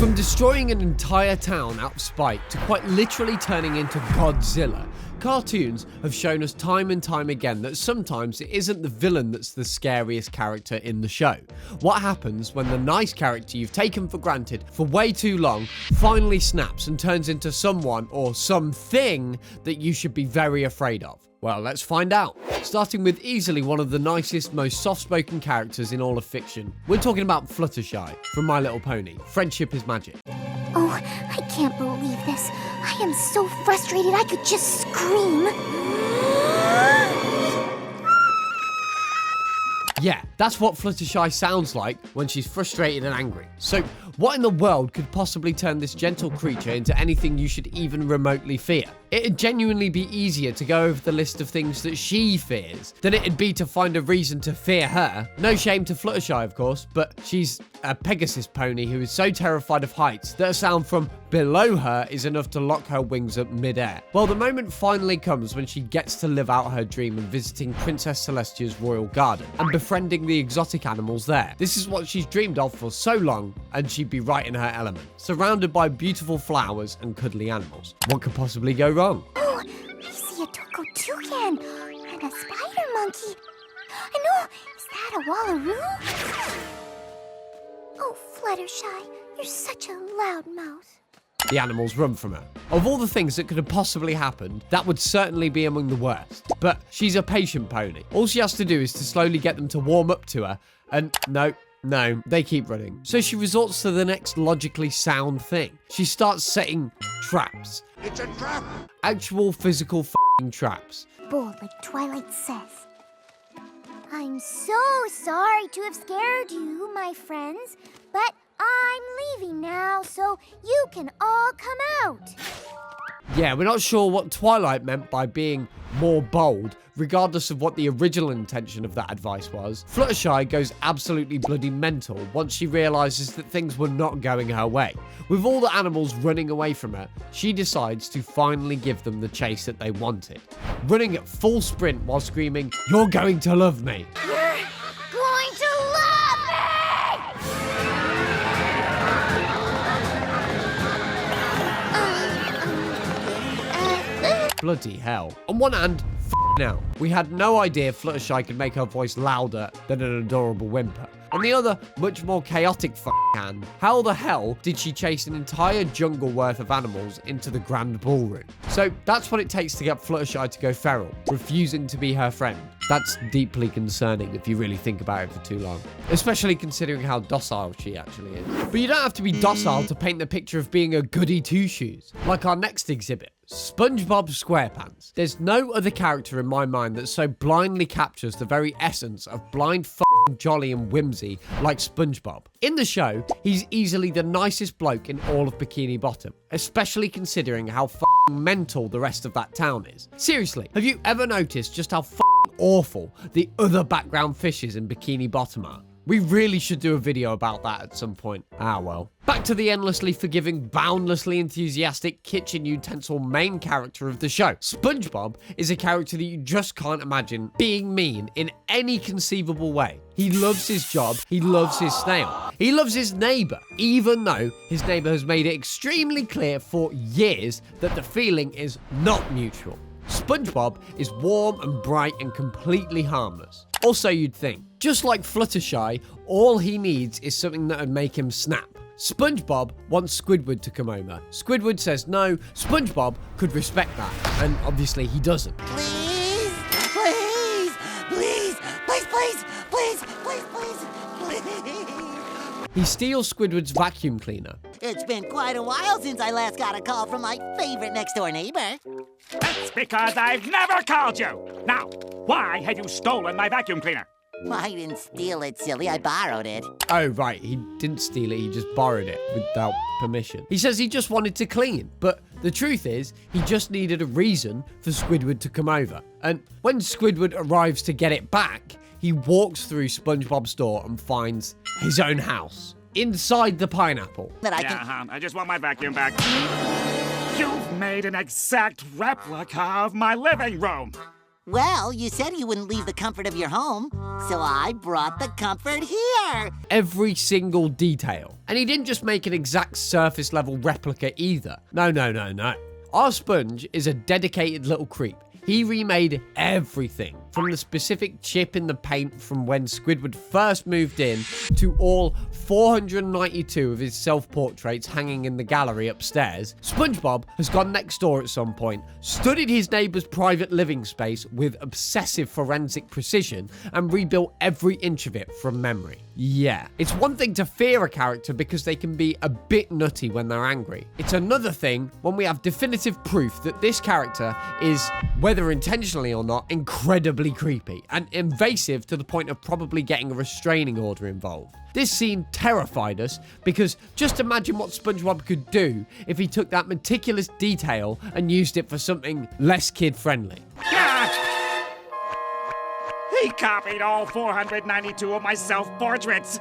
From destroying an entire town out of spite to quite literally turning into Godzilla, cartoons have shown us time and time again that sometimes it isn't the villain that's the scariest character in the show. What happens when the nice character you've taken for granted for way too long finally snaps and turns into someone or something that you should be very afraid of? Well, let's find out. Starting with easily one of the nicest, most soft-spoken characters in all of fiction. We're talking about Fluttershy from My Little Pony. Friendship is magic. Oh, I can't believe this. I am so frustrated I could just scream. Yeah, that's what Fluttershy sounds like when she's frustrated and angry. So, what in the world could possibly turn this gentle creature into anything you should even remotely fear? It'd genuinely be easier to go over the list of things that she fears than it'd be to find a reason to fear her. No shame to Fluttershy, of course, but she's a Pegasus pony who is so terrified of heights that a sound from below her is enough to lock her wings up mid-air. Well, the moment finally comes when she gets to live out her dream of visiting Princess Celestia's royal garden and befriending the exotic animals there. This is what she's dreamed of for so long, and she'd be right in her element, surrounded by beautiful flowers and cuddly animals. What could possibly go wrong? Oh, I see a Toko toucan and a spider monkey. And oh, is that a wallaroo? Oh, Fluttershy, you're such a loud mouth. The animals run from her. Of all the things that could have possibly happened, that would certainly be among the worst. But she's a patient pony. All she has to do is to slowly get them to warm up to her, and no, they keep running. So she resorts to the next logically sound thing. She starts setting traps. It's a trap! Actual physical f***ing traps. Bold like Twilight says. I'm so sorry to have scared you, my friends, but I'm leaving now, so you can all come out. Yeah, we're not sure what Twilight meant by being more bold, regardless of what the original intention of that advice was. Fluttershy goes absolutely bloody mental once she realizes that things were not going her way. With all the animals running away from her, she decides to finally give them the chase that they wanted. Running at full sprint while screaming, "You're going to love me!" You're going to love me! Bloody hell. On one hand, now, we had no idea Fluttershy could make her voice louder than an adorable whimper. On the other, much more chaotic hand, how the hell did she chase an entire jungle worth of animals into the grand ballroom? So that's what it takes to get Fluttershy to go feral, refusing to be her friend. That's deeply concerning if you really think about it for too long, especially considering how docile she actually is. But you don't have to be docile to paint the picture of being a goody two-shoes, like our next exhibit, SpongeBob SquarePants. There's no other character in my mind that so blindly captures the very essence of blind jolly and whimsy like SpongeBob. In the show, he's easily the nicest bloke in all of Bikini Bottom, especially considering how mental the rest of that town is. Seriously, have you ever noticed just how awful the other background fishes in Bikini Bottom are? We really should do a video about that at some point. Ah, well. Back to the endlessly forgiving, boundlessly enthusiastic kitchen utensil main character of the show. SpongeBob is a character that you just can't imagine being mean in any conceivable way. He loves his job, he loves his snail, he loves his neighbor, even though his neighbor has made it extremely clear for years that the feeling is not mutual. SpongeBob is warm and bright and completely harmless. Also, you'd think, just like Fluttershy, all he needs is something that would make him snap. SpongeBob wants Squidward to come over. Squidward says no, SpongeBob could respect that, and obviously he doesn't. Please, please, please, please, please, please, please, please, please. He steals Squidward's vacuum cleaner. It's been quite a while since I last got a call from my favorite next-door neighbor. That's because I've never called you. Now, why have you stolen my vacuum cleaner? I didn't steal it, silly. I borrowed it. Oh, right. He didn't steal it. He just borrowed it without permission. He says he just wanted to clean. But the truth is, he just needed a reason for Squidward to come over. And when Squidward arrives to get it back, he walks through SpongeBob's door and finds his own house. Inside the pineapple. I just want my vacuum back. You've made an exact replica of my living room. Well, you said you wouldn't leave the comfort of your home, so I brought the comfort here. Every single detail. And he didn't just make an exact surface level replica either. No. Our Sponge is a dedicated little creep. He remade everything, from the specific chip in the paint from when Squidward first moved in, to all 492 of his self-portraits hanging in the gallery upstairs. SpongeBob has gone next door at some point, studied his neighbour's private living space with obsessive forensic precision, and rebuilt every inch of it from memory. Yeah, it's one thing to fear a character because they can be a bit nutty when they're angry. It's another thing when we have definitive proof that this character is, whether intentionally or not, incredibly creepy and invasive to the point of probably getting a restraining order involved. This scene terrified us because just imagine what SpongeBob could do if he took that meticulous detail and used it for something less kid-friendly. He copied all 492 of my self-portraits.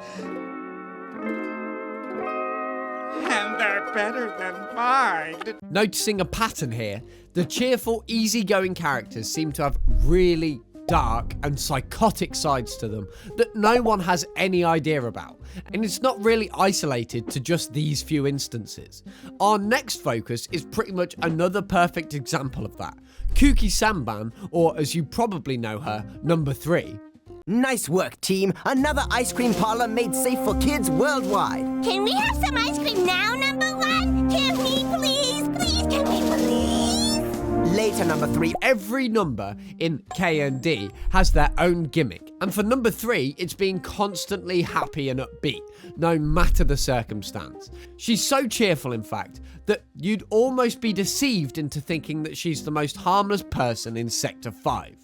And they're better than mine. Noticing a pattern here, the cheerful, easygoing characters seem to have really dark and psychotic sides to them that no one has any idea about. And it's not really isolated to just these few instances. Our next focus is pretty much another perfect example of that. Kooky Samban, or as you probably know her, number 3. Nice work, team. Another ice cream parlor made safe for kids worldwide. Can we have some ice cream now, number 1? Can we please? Please, can we please? Later, number 3. Every number in K and D has their own gimmick. And for number 3, it's being constantly happy and upbeat, no matter the circumstance. She's so cheerful, in fact, that you'd almost be deceived into thinking that she's the most harmless person in Sector 5.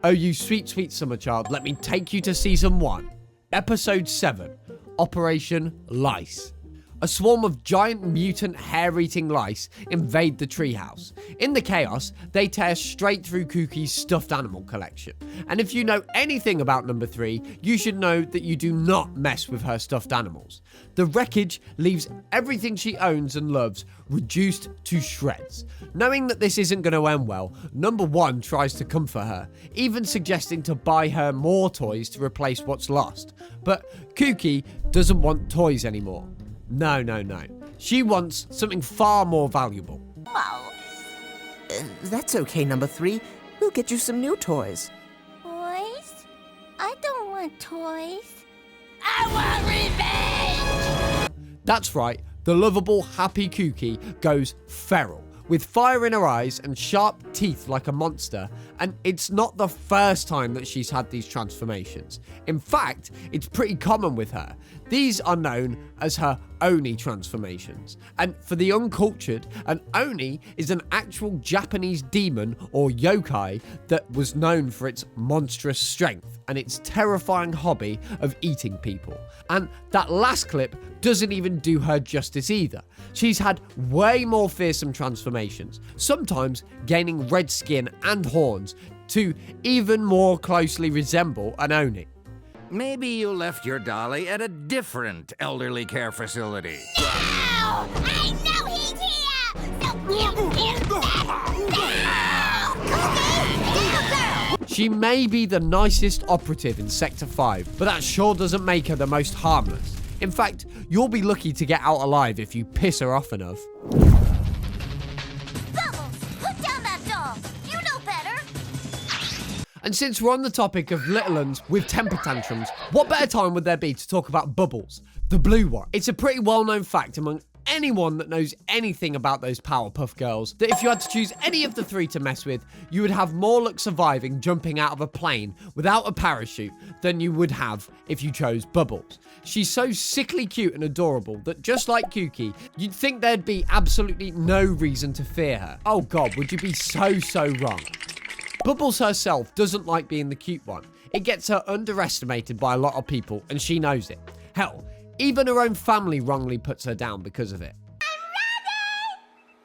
Oh, you sweet, sweet summer child, let me take you to Season 1. Episode 7, Operation Lice. A swarm of giant mutant hair-eating lice invade the treehouse. In the chaos, they tear straight through Kookie's stuffed animal collection. And if you know anything about number 3, you should know that you do not mess with her stuffed animals. The wreckage leaves everything she owns and loves reduced to shreds. Knowing that this isn't going to end well, number 1 tries to comfort her, even suggesting to buy her more toys to replace what's lost. But Kookie doesn't want toys anymore. No. She wants something far more valuable. That's okay, number 3. We'll get you some new toys. Toys? I don't want toys. I want revenge! That's right, the lovable, happy Kookie goes feral, with fire in her eyes and sharp teeth like a monster, and it's not the first time that she's had these transformations. In fact, it's pretty common with her. These are known as her Oni transformations. And for the uncultured, an Oni is an actual Japanese demon or yokai that was known for its monstrous strength and its terrifying hobby of eating people. And that last clip doesn't even do her justice either. She's had way more fearsome transformations, sometimes gaining red skin and horns to even more closely resemble an Oni. Maybe you left your dolly at a different elderly care facility. No! I know he's here! So Cookie! She may be the nicest operative in Sector 5, but that sure doesn't make her the most harmless. In fact, you'll be lucky to get out alive if you piss her off enough. Bubbles, put down that doll! You know better! And since we're on the topic of little uns with temper tantrums, what better time would there be to talk about Bubbles, the blue one? It's a pretty well-known fact among anyone that knows anything about those Powerpuff Girls that if you had to choose any of the 3 to mess with, you would have more luck surviving jumping out of a plane without a parachute than you would have if you chose Bubbles. She's so sickly cute and adorable that just like Kookie, you'd think there'd be absolutely no reason to fear her. Oh god, would you be so wrong. Bubbles herself doesn't like being the cute one. It gets her underestimated by a lot of people, and she knows it. Hell, even her own family wrongly puts her down because of it.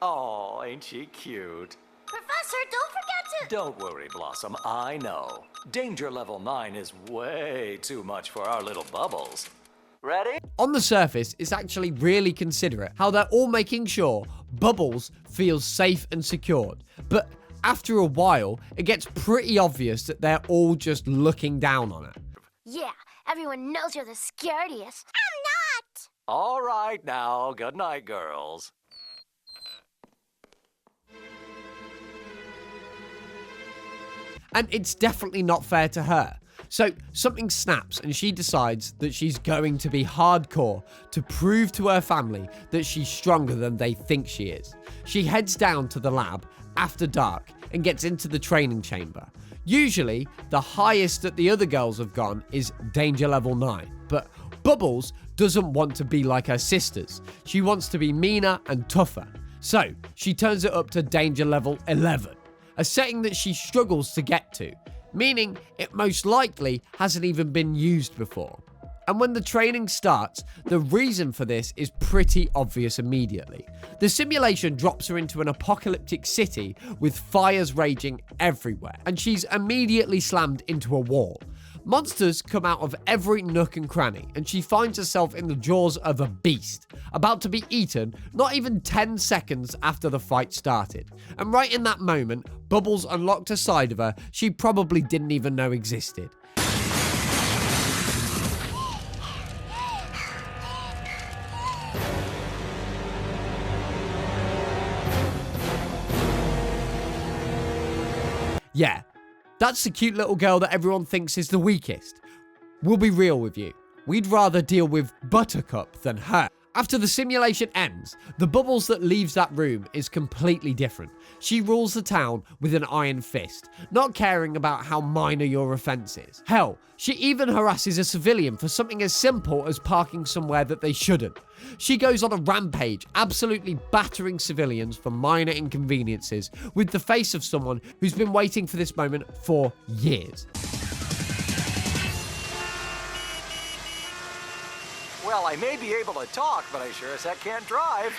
Oh, ain't she cute? Professor, don't forget to... Don't worry, Blossom, I know. Danger level 9 is way too much for our little Bubbles. Ready? On the surface, it's actually really considerate how they're all making sure Bubbles feels safe and secured. But after a while, it gets pretty obvious that they're all just looking down on her. Yeah, everyone knows you're the scariest. I'm not! All right now, good night, girls. And it's definitely not fair to her. So something snaps and she decides that she's going to be hardcore to prove to her family that she's stronger than they think she is. She heads down to the lab after dark and gets into the training chamber. Usually, the highest that the other girls have gone is danger level 9, but Bubbles doesn't want to be like her sisters. She wants to be meaner and tougher. So she turns it up to danger level 11, a setting that she struggles to get to, meaning it most likely hasn't even been used before. And when the training starts, the reason for this is pretty obvious immediately. The simulation drops her into an apocalyptic city with fires raging everywhere, and she's immediately slammed into a wall. Monsters come out of every nook and cranny, and she finds herself in the jaws of a beast, about to be eaten not even 10 seconds after the fight started. And right in that moment, Bubbles unlocked a side of her she probably didn't even know existed. Yeah, that's the cute little girl that everyone thinks is the weakest. We'll be real with you. We'd rather deal with Buttercup than her. After the simulation ends, the Bubbles that leaves that room is completely different. She rules the town with an iron fist, not caring about how minor your offense is. Hell, she even harasses a civilian for something as simple as parking somewhere that they shouldn't. She goes on a rampage, absolutely battering civilians for minor inconveniences with the face of someone who's been waiting for this moment for years. Well, I may be able to talk, but I sure as heck can't drive.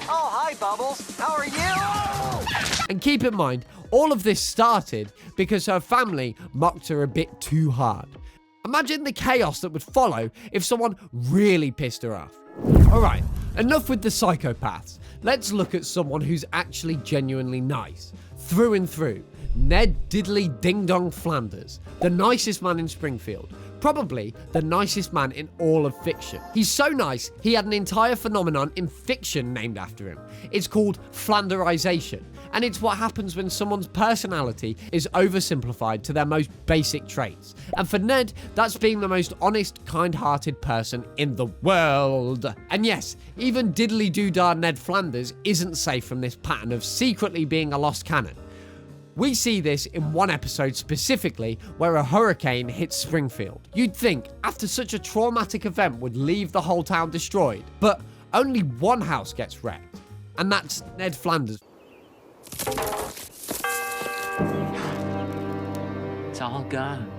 Oh, hi, Bubbles. How are you? And keep in mind, all of this started because her family mocked her a bit too hard. Imagine the chaos that would follow if someone really pissed her off. Alright, enough with the psychopaths. Let's look at someone who's actually genuinely nice. Through and through. Ned Diddley Ding Dong Flanders, the nicest man in Springfield. Probably the nicest man in all of fiction. He's so nice, he had an entire phenomenon in fiction named after him. It's called Flanderization, and it's what happens when someone's personality is oversimplified to their most basic traits. And for Ned, that's being the most honest, kind-hearted person in the world. And yes, even diddly-doo-dah Ned Flanders isn't safe from this pattern of secretly being a lost cannon. We see this in one episode specifically where a hurricane hits Springfield. You'd think, after such a traumatic event, would leave the whole town destroyed, but only one house gets wrecked, and that's Ned Flanders. It's all gone.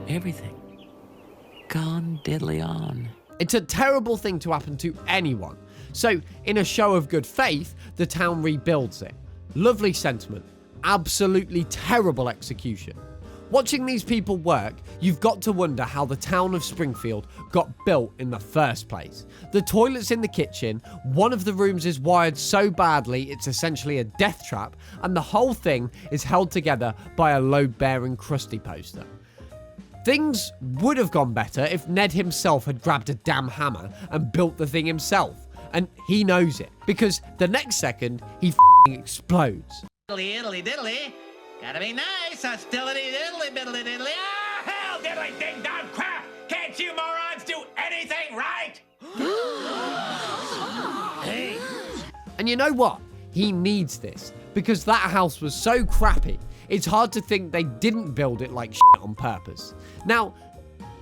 Everything. Gone diddly on. It's a terrible thing to happen to anyone. So, in a show of good faith, the town rebuilds it. Lovely sentiment. Absolutely terrible execution. Watching these people work, you've got to wonder how the town of Springfield got built in the first place. The toilet's in the kitchen, one of the rooms is wired so badly it's essentially a death trap, and the whole thing is held together by a load-bearing crusty poster. Things would have gone better if Ned himself had grabbed a damn hammer and built the thing himself, and he knows it, because the next second, he f***ing explodes. Diddly, diddly, diddly. Gotta be nice, hostility, diddly, diddly, diddly. Ah, hell, diddly, ding dong crap! Can't you morons do anything right? Hey. And you know what? He needs this, because that house was so crappy, it's hard to think they didn't build it like shit on purpose. Now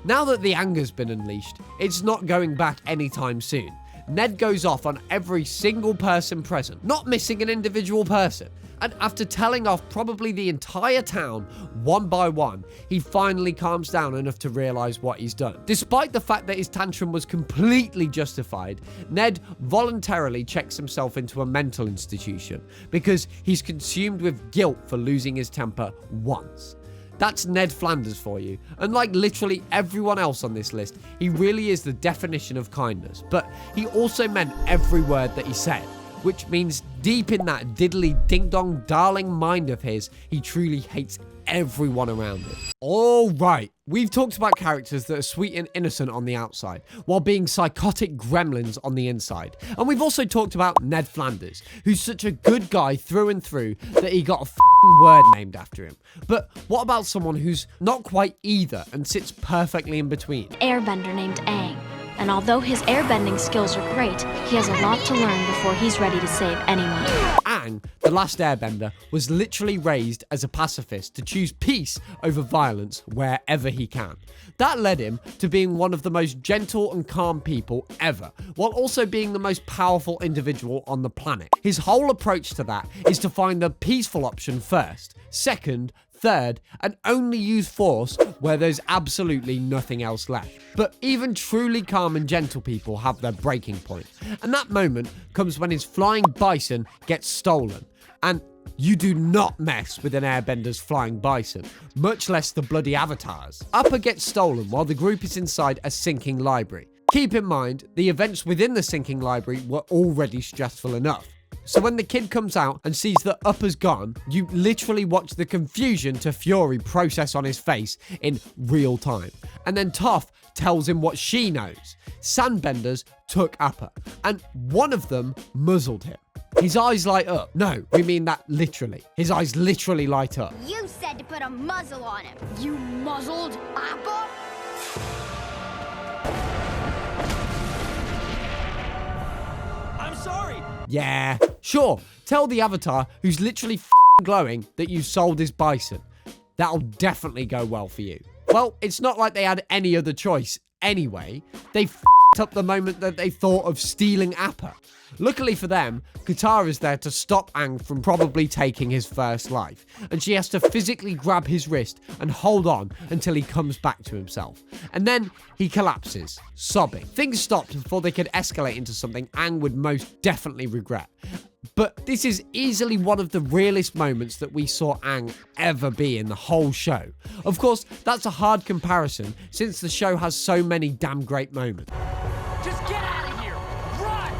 that the anger's been unleashed, it's not going back anytime soon. Ned goes off on every single person present, not missing an individual person. And after telling off probably the entire town, one by one, he finally calms down enough to realize what he's done. Despite the fact that his tantrum was completely justified, Ned voluntarily checks himself into a mental institution because he's consumed with guilt for losing his temper once. That's Ned Flanders for you. Unlike literally everyone else on this list, he really is the definition of kindness, but he also meant every word that he said. which means deep in that diddly ding-dong darling mind of his, he truly hates everyone around him. All right, we've talked about characters that are sweet and innocent on the outside, while being psychotic gremlins on the inside. And we've also talked about Ned Flanders, who's such a good guy through and through that he got a f***ing word named after him. But what about someone who's not quite either and sits perfectly in between? Airbender named Aang. And although his airbending skills are great, he has a lot to learn before he's ready to save anyone. Aang, the last airbender, was literally raised as a pacifist to choose peace over violence wherever he can. That led him to being one of the most gentle and calm people ever, while also being the most powerful individual on the planet. His whole approach to that is to find the peaceful option first, second, third, and only use force where there's absolutely nothing else left. But even truly calm and gentle people have their breaking point. And that moment comes when his flying bison gets stolen. And you do not mess with an airbender's flying bison, much less the bloody avatars. Appa gets stolen while the group is inside a sinking library. Keep in mind, the events within the sinking library were already stressful enough. So when the kid comes out and sees that Appa's gone, you literally watch the confusion to fury process on his face in real time. And then Toph tells him what she knows. Sandbenders took Appa, and one of them muzzled him. His eyes light up. No, we mean that literally. His eyes literally light up. You said to put a muzzle on him. You muzzled Appa? I'm sorry. Yeah, sure. Tell the avatar who's literally glowing that you sold his bison. That'll definitely go well for you. Well, it's not like they had any other choice anyway. They up the moment that they thought of stealing Appa. Luckily for them, Katara's there to stop Aang from probably taking his first life, and she has to physically grab his wrist and hold on until he comes back to himself. And then he collapses, sobbing. Things stopped before they could escalate into something Aang would most definitely regret. But this is easily one of the realest moments that we saw Aang ever be in the whole show. Of course, that's a hard comparison since the show has so many damn great moments. Just get out of here. Run.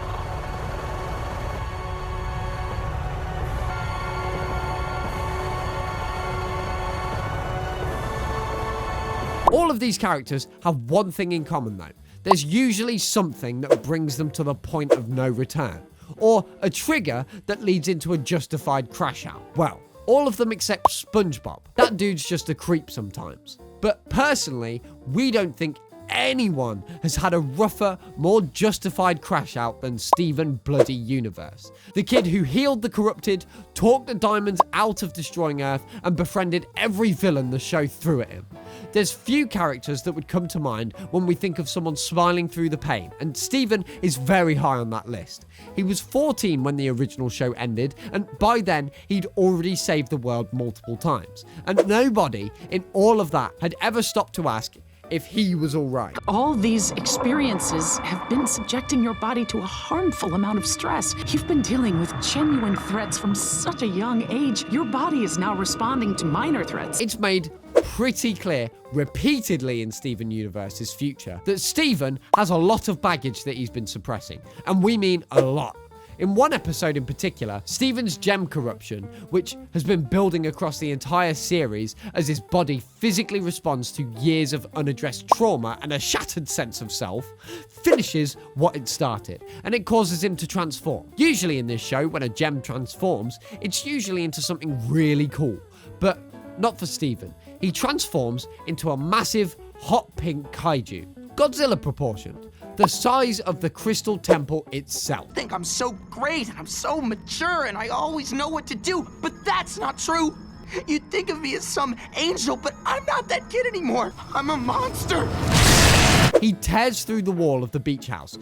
All of these characters have one thing in common though. There's usually something that brings them to the point of no return, or a trigger that leads into a justified crash out. Well, all of them except SpongeBob. That dude's just a creep sometimes. But personally, we don't think anyone has had a rougher, more justified crash out than Steven Bloody Universe. The kid who healed the corrupted, talked the diamonds out of destroying Earth, and befriended every villain the show threw at him. There's few characters that would come to mind when we think of someone smiling through the pain, and Steven is very high on that list. He was 14 when the original show ended, and by then he'd already saved the world multiple times. And nobody in all of that had ever stopped to ask if he was all right. All these experiences have been subjecting your body to a harmful amount of stress. You've been dealing with genuine threats from such a young age. Your body is now responding to minor threats. It's made pretty clear repeatedly in Steven Universe's future that Steven has a lot of baggage that he's been suppressing, and we mean a lot. In one episode in particular, Steven's gem corruption, which has been building across the entire series as his body physically responds to years of unaddressed trauma and a shattered sense of self, finishes what it started, and it causes him to transform. Usually in this show, when a gem transforms, it's usually into something really cool, but not for Steven. He transforms into a massive, hot pink kaiju, Godzilla proportioned, the size of the Crystal Temple itself. I think I'm so great, and I'm so mature, and I always know what to do, but that's not true. You'd think of me as some angel, but I'm not that kid anymore. I'm a monster. He tears through the wall of the beach house,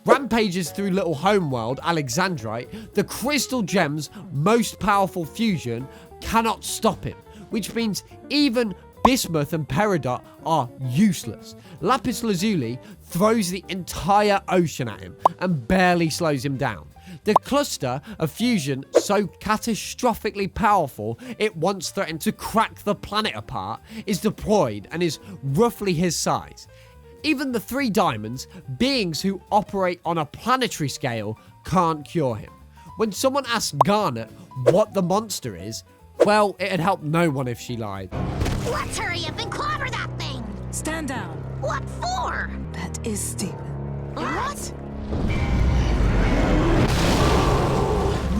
rampages through little homeworld, Alexandrite. The crystal gem's most powerful fusion cannot stop him, which means even Bismuth and Peridot are useless. Lapis Lazuli throws the entire ocean at him and barely slows him down. The cluster of fusion so catastrophically powerful it once threatened to crack the planet apart is deployed and is roughly his size. Even the three diamonds, beings who operate on a planetary scale, can't cure him. when someone asked Garnet what the monster is, well, it'd help no one if she lied. Let's hurry up and clobber that thing. Stand down. What for? That is Steven. What?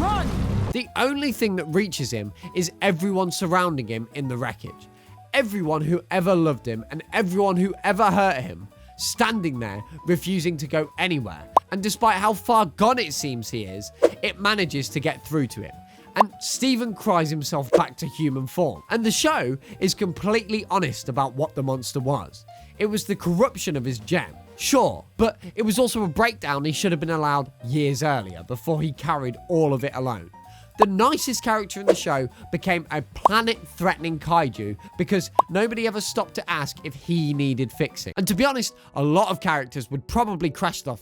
Run! The only thing that reaches him is everyone surrounding him in the wreckage. Everyone who ever loved him and everyone who ever hurt him, standing there, refusing to go anywhere. And despite how far gone it seems he is, it manages to get through to him. And Steven cries himself back to human form. And the show is completely honest about what the monster was. It was the corruption of his gem, sure, but it was also a breakdown he should have been allowed years earlier before he carried all of it alone. The nicest character in the show became a planet-threatening kaiju because nobody ever stopped to ask if he needed fixing. And to be honest, a lot of characters would probably crash the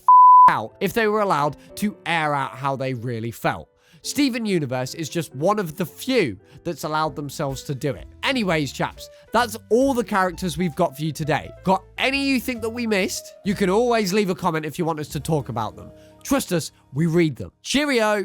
out if they were allowed to air out how they really felt. Steven Universe is just one of the few that's allowed themselves to do it. Anyways, chaps, that's all the characters we've got for you today. Got any you think that we missed? You can always leave a comment if you want us to talk about them. Trust us, we read them. Cheerio!